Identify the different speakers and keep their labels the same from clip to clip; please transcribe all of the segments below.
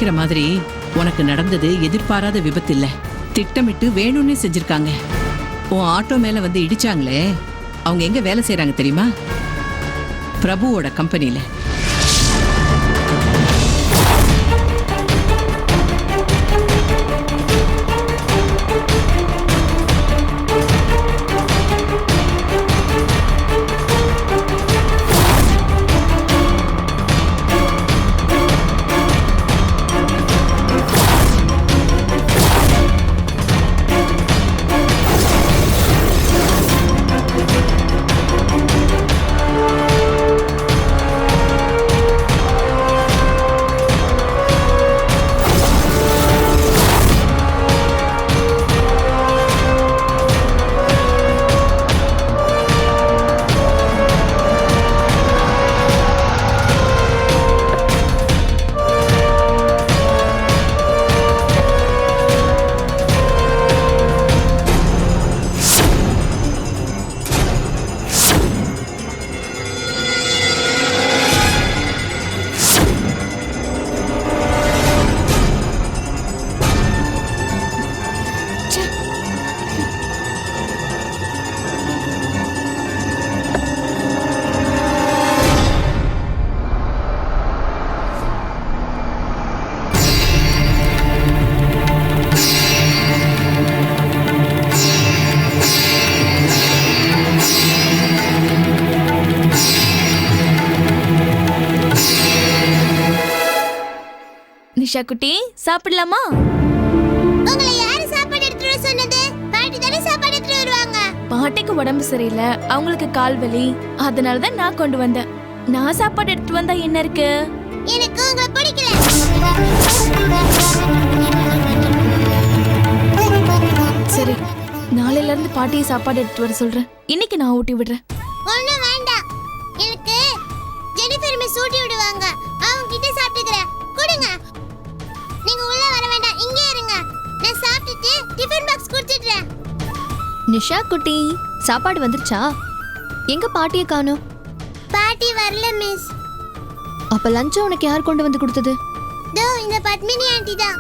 Speaker 1: நினைக்கிற மாதிரி உனக்கு நடந்தது எதிர்பாராத விபத்து இல்ல. திட்டமிட்டு வேணும்னே செஞ்சிருக்காங்க. உன் ஆட்டோ மேல வந்து இடிச்சாங்களே, அவங்க எங்க வேலை செய்யறாங்க தெரியுமா? பிரபுவோட கம்பெனில.
Speaker 2: நிஷா குட்டி, சாப்பிடலாமா?
Speaker 3: உங்களை யாரு சாப்பாடு எடுத்துட்டு வர சொன்னது? பாட்டி தானே சாப்பாடு எடுத்துட்டு வருவாங்க.
Speaker 2: பாட்டிக்கு உடம்பு சரியில்லை, அவங்களுக்கு கால் வலி, அதனால தான் நான் கொண்டு வந்தேன். நான் சாப்பாடு எடுத்து வந்தா என்ன இருக்கு?
Speaker 3: எனக்கு உங்களை பிடிக்கல.
Speaker 2: சரி, நாளையில இருந்து பாட்டியை சாப்பாடு எடுத்து வர சொல்றேன். இன்னைக்கு நான் ஊட்டி விடுறேன்.
Speaker 3: ஒண்ணும் வேண்டாம், எனக்கு ஜெனிஃபர் மிஸ் ஊட்டி விடுவாங்க. அவங்க கிட்ட சாப்பிட்டுக்கிறேன். கொடுங்க. நீங்க உள்ள வர வேண்டாம், இங்கே இருங்க. நான் சாப்பிட்டுட்டு டிஃபன் பாக்ஸ் கொடுத்துடுறேன்.
Speaker 4: நிஷா குட்டி, சாப்பாடு வந்துருச்சா? எங்க பாட்டியை காணோம்?
Speaker 3: பாட்டி வரல மிஸ்.
Speaker 4: அப்ப லஞ்ச் உனக்கு யார் கொண்டு வந்து கொடுத்தது?
Speaker 3: தோ இந்த பத்மினி ஆண்டி தான்.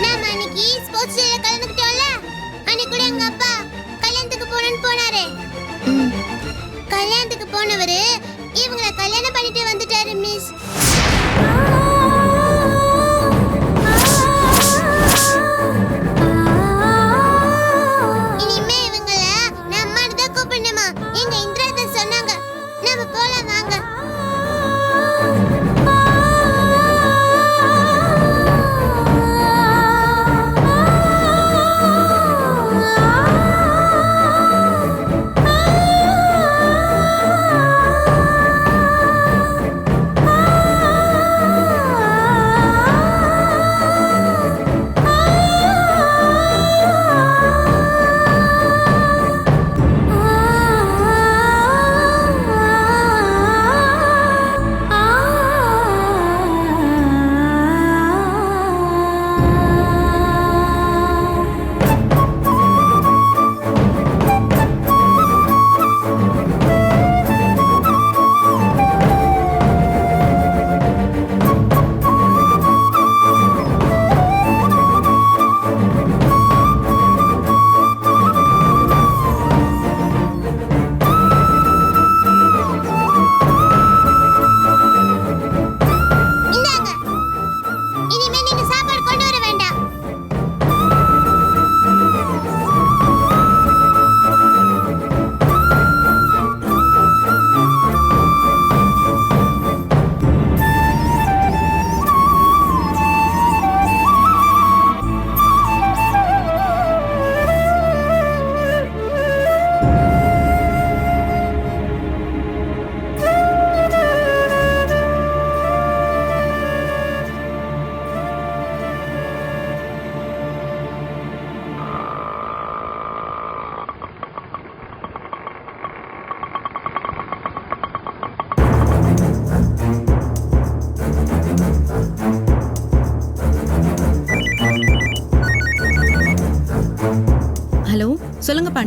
Speaker 3: நாம அன்னைக்கு ஸ்போர்ட்ஸ் டேல கலந்துக்கிட்டோம்ல, அன்னைக்கு கூட எங்க அப்பா கல்யாணத்துக்கு போறேன்னு போனாரே. கல்யாணத்துக்கு போனவரு இவங்களை கல்யாணம் பண்ணிட்டு வந்துட்டாரு மிஸ். இனிமே இவங்கள நம்மன்னு தான் கூப்பிடணுமா? எங்க இந்திரா சொன்னாங்க. நம்ம போலாம் வாங்க.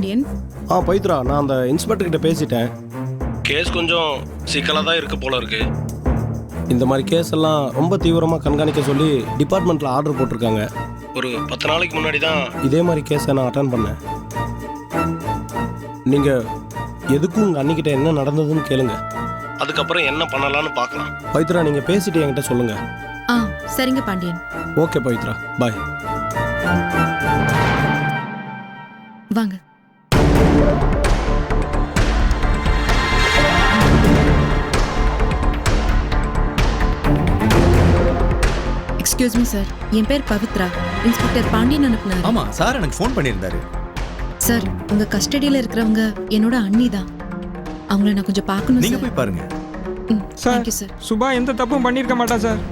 Speaker 5: பாண்டியன்?
Speaker 6: பவித்ரா, நான் அந்த இன்ஸ்பெக்டர் கிட்ட பேசிட்டேன். கேஸ் கொஞ்சம் சிக்கலாக தான் இருக்கு போல இருக்கு. இந்த மாதிரி கேஸ் எல்லாம் ரொம்ப தீவிரமாக கண்காணிக்க சொல்லி டிபார்ட்மெண்ட்டில் ஆர்டர் போட்டிருக்காங்க. ஒரு 10 நாளைக்கு முன்னாடி தான் இதே மாதிரி கேஸை நான் அட்டன் பண்ணேன். நீங்கள் எதுக்கும் உங்கள் அன்னிக்கிட்ட என்ன நடந்ததுன்னு கேளுங்க, அதுக்கப்புறம் என்ன பண்ணலான்னு பார்க்கலாம். பவித்ரா, நீங்கள் பேசிட்டு என்கிட்ட சொல்லுங்கள்.
Speaker 5: சரிங்க பாண்டியன்.
Speaker 6: ஓகே பவித்ரா, பாய்.
Speaker 5: வாங்க. எக்ஸ்கியூஸ் மீ சார், என் பேர் பவித்ரா. இன்ஸ்பெக்டர் பாண்டியன் அனுப்புனாரு.
Speaker 7: ஆமா சார், எனக்கு ஃபோன் பண்ணியிருந்தாரு.
Speaker 5: சார், உங்க கஸ்டடியில இருக்கிறவங்க என்னோட அண்ணி தான். அவங்கள நான் கொஞ்சம் பார்க்கணும்.
Speaker 7: நீங்க
Speaker 5: சார்
Speaker 7: போய் பாருங்க.
Speaker 5: Thank you sir.
Speaker 8: சுபா எந்த தப்பும் பண்ணிருக்க மாட்டா சார்.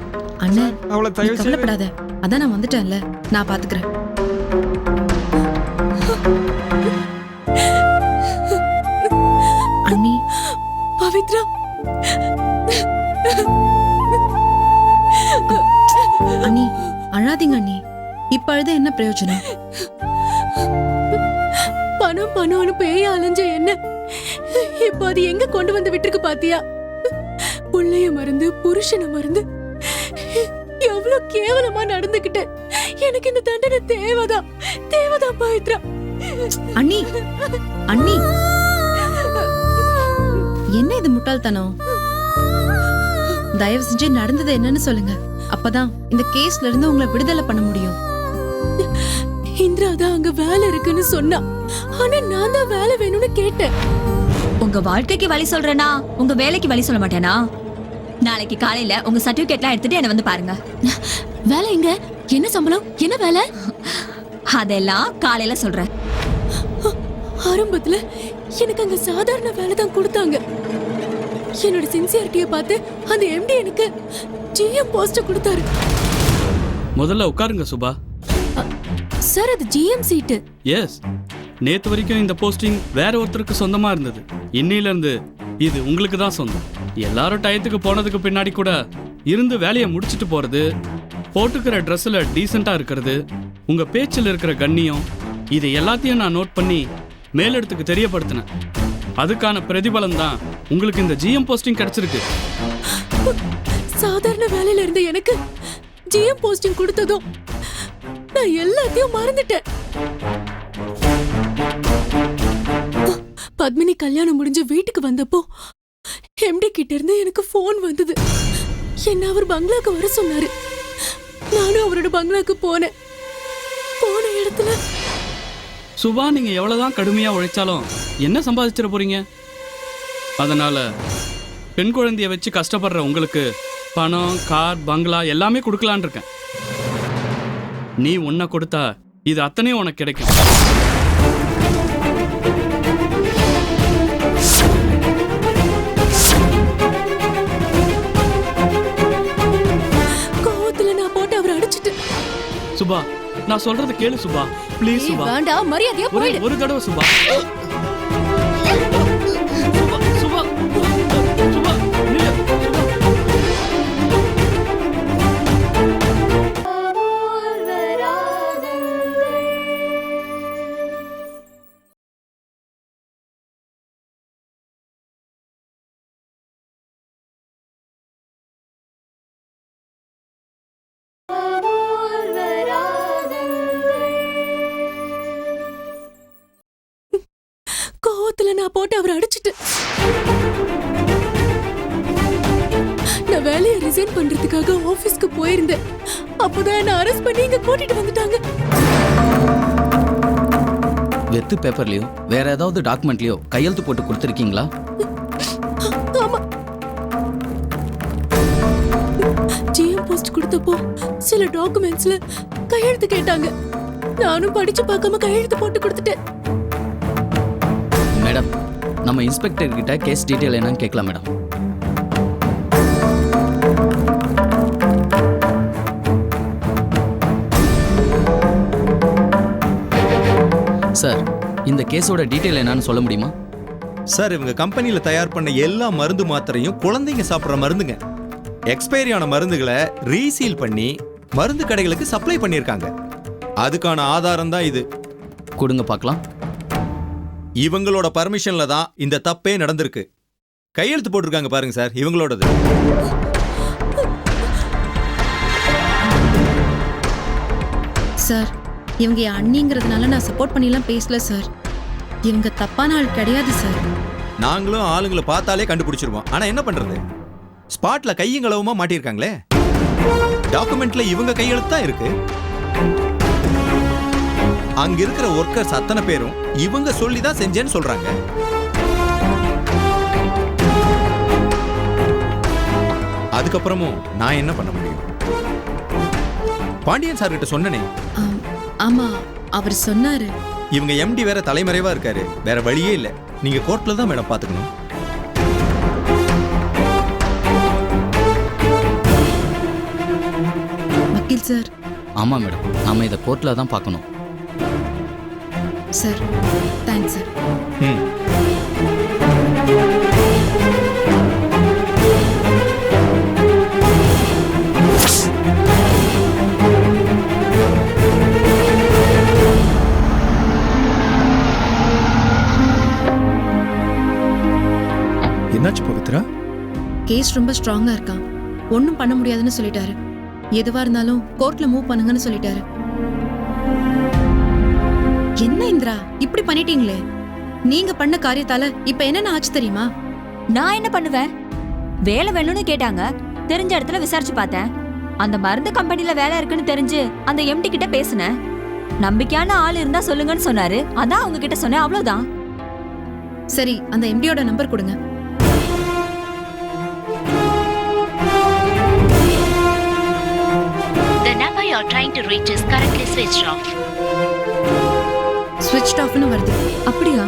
Speaker 5: அண்ணன்,
Speaker 8: அவளை
Speaker 5: நீ
Speaker 8: தயவு செய்து
Speaker 5: கவலைப்படாத. அதான் நான் வந்துட்டேன்ல, நான் பாத்துக்கிறேன். அண்ணி.
Speaker 2: பவித்ரா,
Speaker 5: அண்ணி அழாதீங்க அண்ணி. இப்ப அழுத என்ன பிரயோஜனம்?
Speaker 2: பணம் பணம்னு பேய அலைஞ்ச என்ன இப்ப அது எங்க கொண்டு வந்து விட்டுருக்கு பாத்தியா? புள்ளைய மறந்து புருஷனை மறந்து எவ்வளவு கேவலமா நடந்துகிட்டேன். எனக்கு இந்த தண்டனை தேவைதான் பவித்ரா.
Speaker 5: அண்ணி, அண்ணி, என்ன இது முட்டாள்தனம்? தயவு செஞ்சு நடந்தது என்னன்னு சொல்லுங்க. அப்பதான் இந்த கேஸ்ல இருந்து உங்களை விடுதலை பண்ண முடியும்.
Speaker 2: இந்திரா தான் அங்க வேலை இருக்குன்னு சொன்னா, ஆனா நான் தான் வேலை வேணும்னு கேட்டேன்.
Speaker 9: உங்க வாழ்க்கைக்கு வழி சொல்றேனா, உங்க வேலைக்கு வழி சொல்ல மாட்டேனா? நாளைக்கு காலையில உங்க சர்டிபிகேட்லாம் எடுத்துட்டு என்ன வந்து பாருங்க.
Speaker 2: வேலை எங்க? என்ன சம்பளம்? என்ன வேலை?
Speaker 9: அதெல்லாம் காலையில சொல்றேன்.
Speaker 2: ஆரம்பத்துல எனக்கு அங்க சாதாரண வேலை தான் கொடுத்தாங்க. என்னோட சின்சியாரிட்டியை பார்த்து அந்த எம்டி எனக்கு ஜிஎம் போஸ்ட் கொடுத்தாரு.
Speaker 10: முதல்ல உட்காருங்க சுபா.
Speaker 2: சார், அது ஜிஎம் சீட்டு.
Speaker 10: எஸ், நேத்து வரைக்கும் இந்த போஸ்டிங் வேற ஒருத்தருக்கு சொந்தமா இருந்தது. இன்னையில இருந்து இது உங்களுக்கு தான் சொந்தம். எல்லாரும் டயத்துக்கு போனதுக்கு பின்னாடி கூட இருந்து வேலையை முடிச்சிட்டு போறது, போட்டுக்கிற ட்ரெஸ்ல டீசெண்டா இருக்கிறது, உங்க பேச்சில் இருக்கிற கண்ணியம், இது எல்லாத்தையும் நான் நோட் பண்ணி மேலிடத்துக்கு தெரியப்படுத்தினேன். அதுக்கான பிரதிபலன் தான் உங்களுக்கு இந்த ஜிஎம் போஸ்டிங் கிடைச்சிருக்கு.
Speaker 2: சாதாரண வேலையில இருந்த எனக்கு ஜிஎம் போஸ்டிங் கொடுத்ததும் நான் எல்லாத்தையும் மறந்துட்டேன். பத்மினி கல்யாணம் முடிஞ்சு வீட்டுக்கு வந்தப்போ எம்டி கிட்ட இருந்து எனக்கு போன் வந்தது. என்ன அவர் பங்களாக்கு வர சொன்னாரு. நானும் அவரோட பங்களாக்கு போனேன். போன இடத்துல
Speaker 10: சுபா, நீங்க எவ்வளவுதான் கடுமையா உழைச்சாலும் என்ன சம்பாதிச்சிட போறீங்க? அதனால பெண் குழந்தைய வச்சு கஷ்டப்படுற உங்களுக்கு பணம், கார், பங்களா எல்லாமே கொடுக்கலான் இருக்கேன். நீ உன்னை கொடுத்தா இது அத்தனையும் உனக்கு கிடைக்கும்.
Speaker 2: கோவத்துல நான் போட்டு அவரை அடிச்சிட்டு.
Speaker 10: சுபா, நான் சொல்றது கேளு சுபா, ப்ளீஸ் சுபா.
Speaker 2: வேண்டாம், மரியாதையா போயிடு.
Speaker 10: ஒரு தடவை சுபா. சுபா, சுபா, சுபா, நில்லு, சுபா.
Speaker 2: கோவத்துல நான் போட்டு அவரை அடிச்சிட்டு. நான் வேலையை ரிசைன் பண்றதுக்காக ஆபீஸ்க்கு போயிருந்தேன். அப்பதான் என்ன அரெஸ்ட் பண்ணி இங்க கூட்டிட்டு வந்துட்டாங்க.
Speaker 11: வெத்து பேப்பர்லயோ வேற ஏதாவது டாக்குமெண்ட்லயோ கையெழுத்து போட்டு கொடுத்துருக்கீங்களா?
Speaker 2: ஆமா, ஜிஎம் போஸ்ட் கொடுத்தப்போ சில டாக்குமெண்ட்ஸ்ல கையெழுத்து கேட்டாங்க. நானும் படிச்சு பார்க்காம கையெழுத்து போட்டு கொடுத்துட்டேன்.
Speaker 11: மேடம், நம்ம இன்ஸ்பெக்டர் கிட்ட கேஸ் டீட்டெயில் என்னன்னு கேட்கலாம் மேடம். சார், இந்த கேஸோட டீட்டெயில் என்னன்னு சொல்ல முடியுமா?
Speaker 7: சார், இவங்க கம்பெனியில தயார் பண்ண எல்லா மருந்து மாத்திரையும் குழந்தைங்க சாப்பிட்ற மருந்துங்க. எக்ஸ்பைரி ஆன மருந்துகளை ரீசீல் பண்ணி மருந்து கடைகளுக்கு சப்ளை பண்ணியிருக்காங்க. அதுக்கான ஆதாரம் தான் இது.
Speaker 11: கொடுங்க பார்க்கலாம்.
Speaker 7: இவங்களோட பர்மிஷன்ல தான் இந்த தப்பே நடந்திருக்கு. கையெழுத்து போட்டிருக்காங்க பாருங்க சார், இவங்களோடது.
Speaker 5: சார், இவங்க என் அண்ணிங்கிறதுனால நான் சப்போர்ட் பண்ணிலாம் பேசல சார். இவங்க தப்பான ஆள் கிடையாது சார்.
Speaker 7: நாங்களும் ஆளுங்களை பார்த்தாலே கண்டுபிடிச்சிருவோம். ஆனா என்ன பண்றது, ஸ்பாட்ல கையங்களவுமா மாட்டியிருக்காங்களே. டாக்குமெண்ட்ல இவங்க கையெழுத்து தான் இருக்கு. அங்க இருக்கிற ஒர்க்கர்ஸ் அத்தனை பேரும் இவங்க சொல்லி தான் செஞ்சேன்னு சொல்றாங்க. அதுக்கப்புறமும் நான் என்ன பண்ண முடியும்? பாண்டியன் சார் கிட்ட சொன்னனே.
Speaker 5: ஆமா, அவர் சொன்னாரு.
Speaker 7: இவங்க எம்டி வேற தலைமறைவா இருக்காரு, வேற வழியே இல்ல. நீங்க கோர்ட்ல தான் மேடம் பாத்துக்கணும்.
Speaker 5: வக்கீல் சார்.
Speaker 11: ஆமா மேடம், நாம இதை கோர்ட்ல தான் பார்க்கணும்.
Speaker 5: Sir, thanks sir.
Speaker 6: என்னாச்சு பவித்ரா?
Speaker 5: கேஸ் ரொம்ப ஸ்ட்ராங்கா இருக்கான். ஒன்றும் பண்ண முடியாதுன்னு சொல்லிட்டாரு. எதுவா இருந்தாலும் கோர்ட்ல மூவ் பண்ணுங்கன்னு சொல்லிட்டாரு. என்ன இந்திரா இப்படி பண்ணிட்டீங்களே? நீங்க பண்ண காரியத்தால இப்ப என்னென்ன ஆச்சு தெரியுமா?
Speaker 9: நான் என்ன பண்ணுவேன்? வேலை வேணும்னு கேட்டாங்க, தெரிஞ்ச இடத்துல விசாரிச்சு பார்த்தேன். அந்த மருந்து கம்பெனில வேலை இருக்குன்னு தெரிஞ்சு அந்த எம்டி கிட்ட பேசினேன். நம்பிக்கையான ஆள் இருந்தா சொல்லுங்கன்னு சொன்னாரு. அதான் அவங்க கிட்ட சொன்னேன், அவ்வளவுதான்.
Speaker 5: சரி, அந்த எம்டியோட நம்பர் கொடுங்க.
Speaker 12: The number you are trying to reach is currently switched off.
Speaker 5: Switched ஆஃப்னு வருது.
Speaker 9: அப்படியா?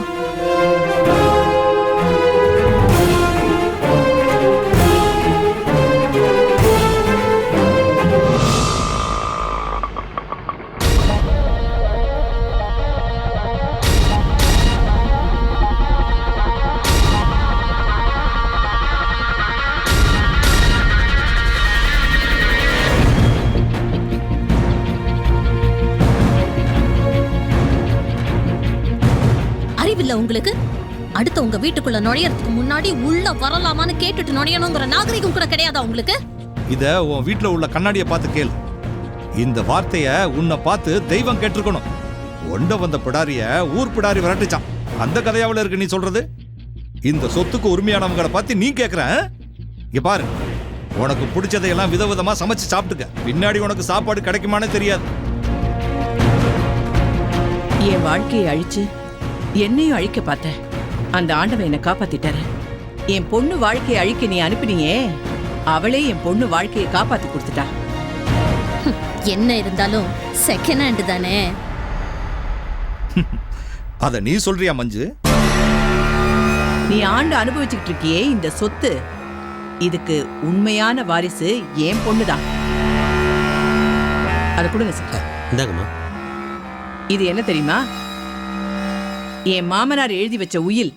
Speaker 12: அறிவில்ல உங்களுக்கு? அடுத்த உங்க வீட்டுக்குள்ள நுழையறதுக்கு முன்னாடி உள்ள வரலாமான்னு கேட்டுட்டு நுழையணுங்கிற நாகரிகம் கூட கிடையாதா உங்களுக்கு?
Speaker 13: இத உன் வீட்டுல உள்ள கண்ணாடியை பார்த்து கேளு. இந்த வார்த்தைய உன்னை பார்த்து தெய்வம் கேட்டிருக்கணும். ஒண்ட வந்த பிடாரிய ஊர் பிடாரி விரட்டுச்சான். அந்த கதையாவில் இருக்கு நீ சொல்றது. இந்த சொத்துக்கு உரிமையானவங்களை பார்த்து நீ கேட்குற. இங்க பாரு, உனக்கு பிடிச்சதையெல்லாம் விதவிதமா சமைச்சு சாப்பிட்டுக்க. பின்னாடி உனக்கு சாப்பாடு கிடைக்குமானே தெரியாது.
Speaker 1: என் வாழ்க்கையை அழிச்சு என்னையும் அழிக்க பார்த்தேன். அந்த ஆண்டவன் என்னை காப்பாத்திட்டாரு. என் பொண்ணு வாழ்க்கையை அழிக்க நீ அனுப்பினியே, அவளே என் பொண்ணு வாழ்க்கையை காப்பாத்தி கொடுத்துட்டா.
Speaker 12: என்ன இருந்தாலும் செகண்ட் ஹேண்ட் தானே.
Speaker 13: அத நீ சொல்றியா மஞ்சு?
Speaker 1: நீ ஆண்டு அனுபவிச்சுக்கிட்டு இருக்கியே இந்த சொத்து, இதுக்கு உண்மையான வாரிசு என் பொண்ணுதான். அதை கொடுங்க சார்.
Speaker 6: இந்தாங்கம்மா.
Speaker 1: இது என்ன தெரியுமா? என் மாமனார் எழுதி வச்ச உயில்.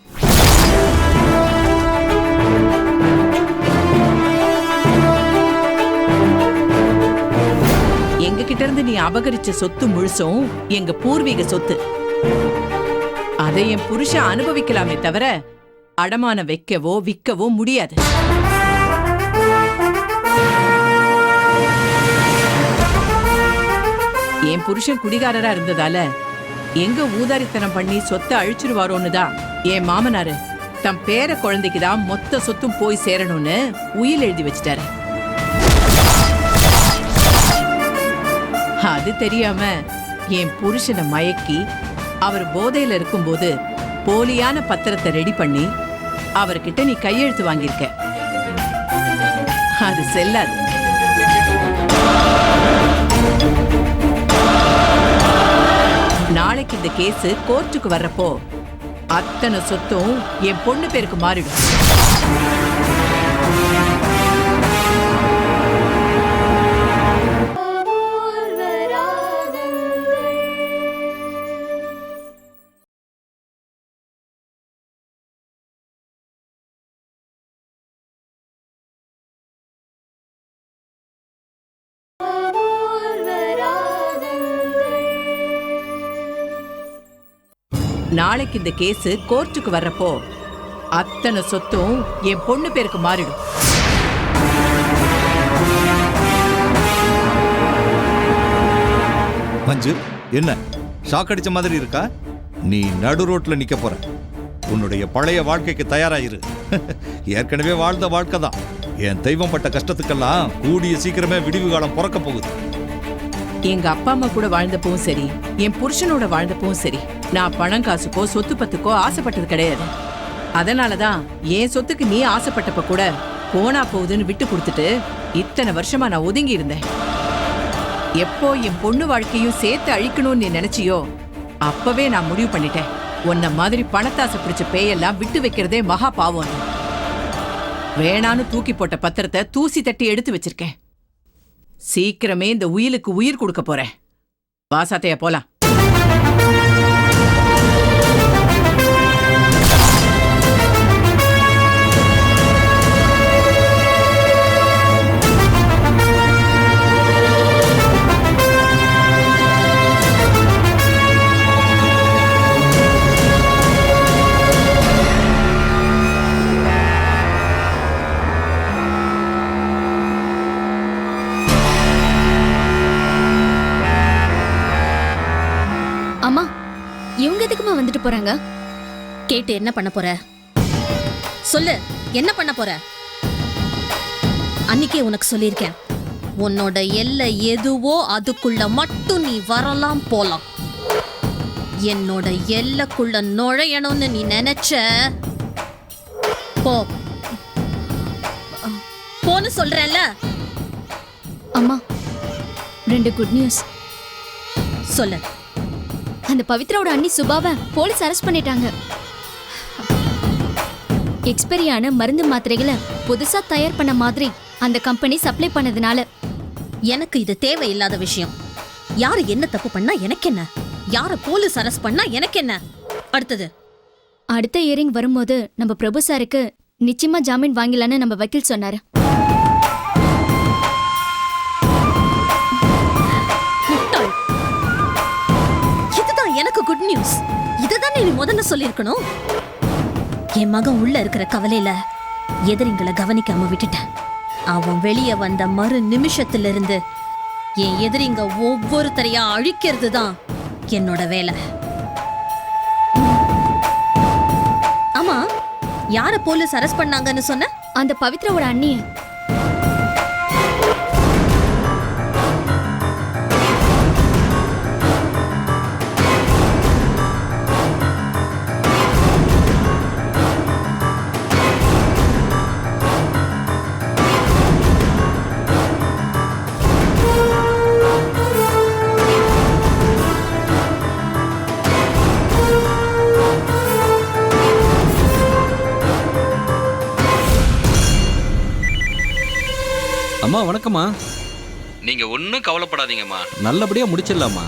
Speaker 1: எங்க கிட்ட இருந்து நீ அபகரிச்ச சொத்து முழுசும் எங்க பூர்வீக சொத்து. அதை என் புருஷன் அனுபவிக்கலாமே தவிர அடமான வைக்கவோ விற்கவோ முடியாது. என் புருஷன் குடிகாரரா இருந்ததால எங்க ஊதாரித்தனம் பண்ணி சொத்தை அழிச்சிருவாரோன்னு தான் என் மாமனாரு தம் பேர குழந்தைக்குதான் மொத்த சொத்தும் போய் சேரணும்னு உயில் எழுதி வச்சிட்டாரு. அது தெரியாம என் புருஷனை மயக்கி அவர் போதையில இருக்கும்போது போலியான பத்திரத்தை ரெடி பண்ணி அவர்கிட்ட நீ கையெழுத்து வாங்கியிருக்க. அது செல்லாது. நாளைக்கு இந்த கேஸ் கோர்ட்டுக்கு வர்றப்போ அத்தனை சொத்தும் என் பொண்ணு பேருக்கு மாறிடும். நாளைக்கு இந்த கேஸ் கோர்ட்டுக்கு வர்றப்போ அத்தனை சொத்தும் என் பொண்ணு பேருக்கு மாறிடும்.
Speaker 13: மஞ்சு, என்ன ஷாக் அடிச்ச மாதிரி இருக்கா? நீ நடு ரோட்ல நிக்க போற. உன்னுடைய பழைய வாழ்க்கைக்கு தயாராயிரு. ஏற்கனவே வாழ்ந்த வாழ்க்கை தான். என் தெய்வம் பட்ட கஷ்டத்துக்கெல்லாம் கூடிய சீக்கிரமே விடிவு காலம் பிறக்க போகுது.
Speaker 1: எங்க அப்பா அம்மா கூட வாழ்ந்தப்பவும் சரி, என் புருஷனோட வாழ்ந்தப்பவும் சரி, நான் பணம் காசுக்கோ சொத்து பத்துக்கோ ஆசைப்பட்டது கிடையாது. அதனாலதான் என் சொத்துக்கு நீ ஆசைப்பட்டப்ப கூட போனா போகுதுன்னு விட்டு கொடுத்துட்டு இத்தனை வருஷமா நான் ஒதுங்கி இருந்தேன். எப்போ என் பொண்ணு வாழ்க்கையும் சேர்த்து அழிக்கணும்னு நீ நினைச்சியோ அப்பவே நான் முடிவு பண்ணிட்டேன். உன்ன மாதிரி பணத்தாசை பிடிச்ச பேயெல்லாம் விட்டு வைக்கிறதே மகா பாவம். வேணான்னு தூக்கி போட்ட பத்திரத்தை தூசி தட்டி எடுத்து வச்சிருக்கேன். சீக்கிரமே இந்த உயிலுக்கு உயிர் கொடுக்க போறேன். வாசாத்தையா போலாம்.
Speaker 12: அம்மா, இவங்க எதுக்குமா வந்துட்டு போறாங்க? கேட்டு என்ன பண்ண போற? சொல்லு, என்ன பண்ண போற? அன்னைக்கே உனக்கு சொல்லியிருக்கேன், உன்னோட எல்லை எதுவோ அதுக்குள்ள மட்டும் நீ வரலாம் போலாம். என்னோட எல்லைக்குள்ள நுழையணும்னு நீ நினைச்ச போ போன்னு சொல்றேன்ல.
Speaker 4: அம்மா, 2 குட் நியூஸ்.
Speaker 12: சொல்லு.
Speaker 4: அந்த பவித்ராவோட அண்ணி சுபாவை போலீஸ் அரெஸ்ட் பண்ணிட்டாங்க. எக்ஸ்பைரியான மருந்து மாத்திரைகளை புதுசா தயார் பண்ண மாதிரி அந்த கம்பெனி சப்ளை பண்ணதுனால.
Speaker 12: எனக்கு இது தேவையில்லாத விஷயம். யாரு என்ன தப்பு பண்ணா எனக்கு என்ன? யார போலீஸ் அரெஸ்ட் பண்ணா எனக்கு என்ன? அடுத்தது,
Speaker 4: அடுத்த இயரிங் வரும்போது நம்ம பிரபு சாருக்கு நிச்சயமா ஜாமீன் வாங்கலான்னு நம்ம வக்கீல் சொன்னாரு.
Speaker 12: எனக்கு குட் நியூஸ். இதுதானே நீ முதல்ல சொல்லிருக்கணும். என் மகன் உள்ள இருக்கிற கவலையில எதிரிங்களை கவனிக்காம விட்டுட்டேன். அவன் வெளியே வந்த மறு நிமிஷத்திலிருந்து என் எதிரிங்க ஒவ்வொருத்தரையா அழிக்கிறது தான் என்னோட வேலை. ஆமா, யார போலீஸ் அரெஸ்ட் பண்ணாங்கன்னு சொன்ன?
Speaker 4: அந்த பவித்ராவோட அண்ணிய.
Speaker 11: அம்மா வணக்கம்மா.
Speaker 14: நீங்க ஒன்றும் கவலைப்படாதீங்கம்மா,
Speaker 11: நல்லபடியா முடிச்சிடலாமா?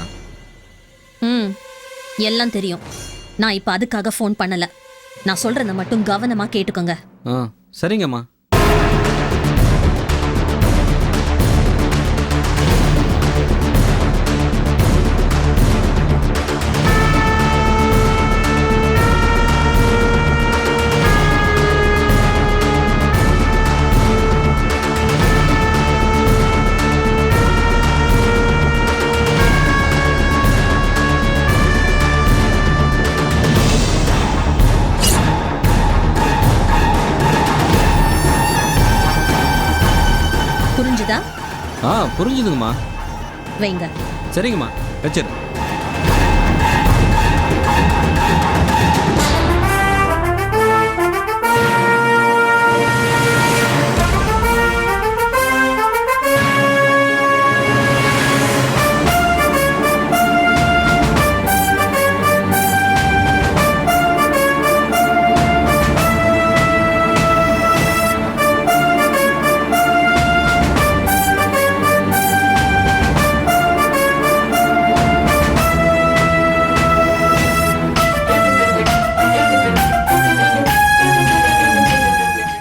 Speaker 12: எல்லாம் தெரியும். நான் இப்ப அதுக்காக ஃபோன் பண்ணல. நான் சொல்றத மட்டும் கவனமா கேட்டுக்கோங்க.
Speaker 11: சரிங்கம்மா.
Speaker 12: புரிஞ்சுதா?
Speaker 11: புரிஞ்சுதுங்கம்மா.
Speaker 12: வைங்க.
Speaker 11: சரிங்கம்மா, வச்சிரு.